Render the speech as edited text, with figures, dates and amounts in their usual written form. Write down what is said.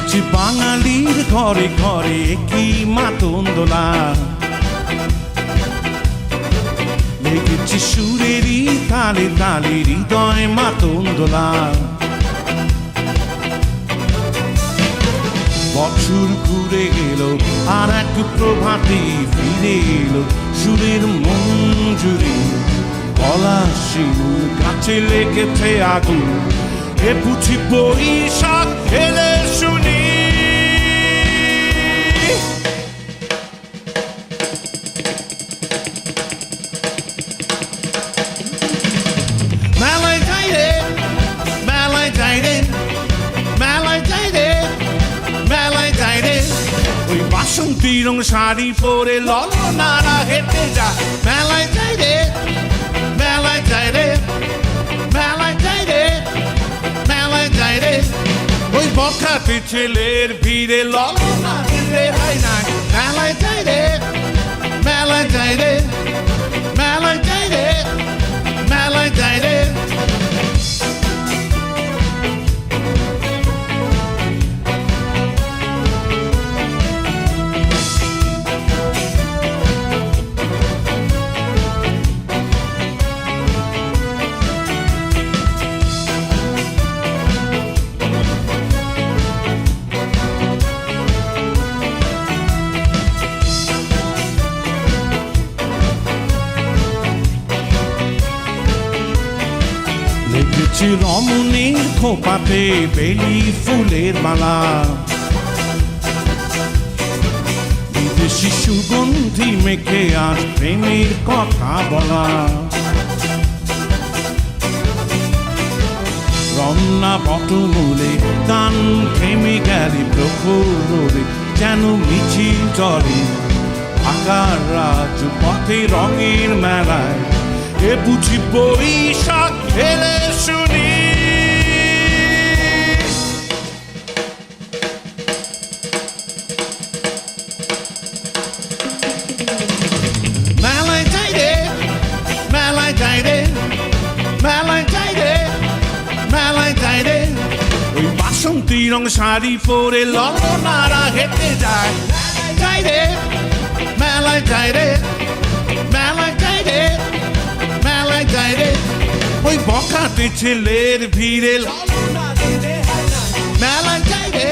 দেখেছি বাঙালির ঘরে ঘরে কি মাতন দোলা, দেখেছি সুরেরই তালে তালে হৃদয় মাতন দোলা। বছর ঘুরে গেল আর এক প্রভাতে ফিরে এলো সুরের মঞ্জুরি। পলাশির গাছে লেগেছে আগুন, এ বুঝি বৈশাখ এলে শুনি। মেলায় যাই রে, মেলায় যাই রে, মেলায় যাই রে, মেলায় যাই রে। ওই বাসন্তী রং শাড়ি পরে ললনারা হেঁটে যায়। মেলায় যাই রে, মেলায় যাই রে, মেলায় যাই রে, মেলায় যাই রে। ওই বখাতে ছেলের ভিড়ে ললনা রে হয় না। মেলায় যাই রে, মেলায় যাই রে, মেলায় যাই রে, মেলায় যাই রে। দেখেছি রমণীর খোপাতে বেলি ফুলের মালা, বিদেশি সুগন্ধি মেখে আজ প্রেমের কথা বলা। রমনা বটমূলে গান থেমে গেলে প্রখরে যেন মিছিল চলে আকার রাজ পথে রঙের মেলায়। এ বুঝি বৈশাখ এলে শুনি। মেলায় যাই রে, মেলায় যাই রে, মেলায় যাই রে, মেলায় যাই রে। ওই বাসন্তী রং শাড়ি পরে ললনারা হেঁটে যায়। যাই রে, মেলায় যাই রে, মেলায় যাই রে, মেলায় যাই রে। ওই বখাতে ছেলের ভিড়ে মেলায় যাই রে।